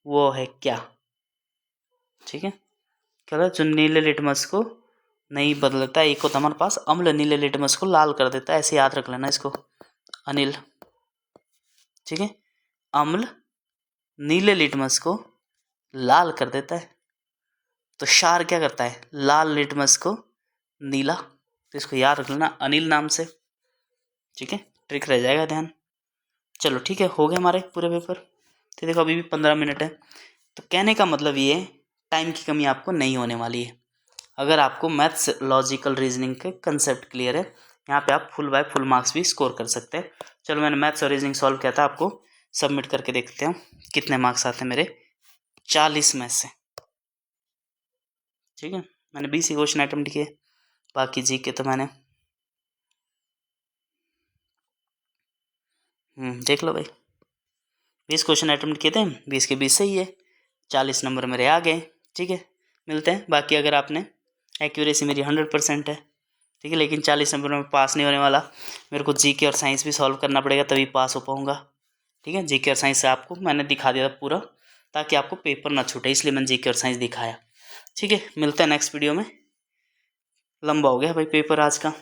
वो है क्या? ठीक है, क्या जो नीले लिटमस को नहीं बदलता है, एक होता हमारे पास अम्ल, नीले लिटमस को लाल कर देता है, ऐसे याद रख लेना इसको, अनिल। ठीक है, अम्ल नीले लिटमस को लाल कर देता है, तो क्षार क्या करता है? लाल लिटमस को नीला, तो इसको याद रख लेना अनिल नाम से। ठीक है, ट्रिक रह जाएगा ध्यान। चलो ठीक है, हो गए हमारे पूरे पेपर। तो देखो अभी भी 15 मिनट है, तो कहने का मतलब ये है टाइम की कमी आपको नहीं होने वाली है अगर आपको मैथ्स लॉजिकल रीजनिंग के कंसेप्ट क्लियर है। यहाँ पे आप फुल बाय फुल मार्क्स भी स्कोर कर सकते हैं। चलो मैंने मैथ्स और रीजनिंग सॉल्व किया था, आपको सबमिट करके देखते हैं कितने मार्क्स आते हैं मेरे 40 में से। ठीक है, मैंने 20 क्वेश्चन अटेम्प्ट किए, बाकी जी के तो मैंने देख लो भाई, 20 क्वेश्चन अटेम्प्ट किए थे, 20 के 20 सही है, 40 नंबर मेरे आ गए। ठीक है, मिलते हैं। बाकी अगर आपने एक्यूरेसी मेरी 100% है, ठीक है, लेकिन 40 नंबर में पास नहीं होने वाला, मेरे को जीके और साइंस भी सॉल्व करना पड़ेगा तभी पास हो पाऊँगा। ठीक है, जीके और साइंस से आपको मैंने दिखा दिया था पूरा, ताकि आपको पेपर ना छूटे, इसलिए मैंने जीके और साइंस दिखाया। ठीक है, मिलते हैं नेक्स्ट वीडियो में। लंबा हो गया भाई पेपर आज का।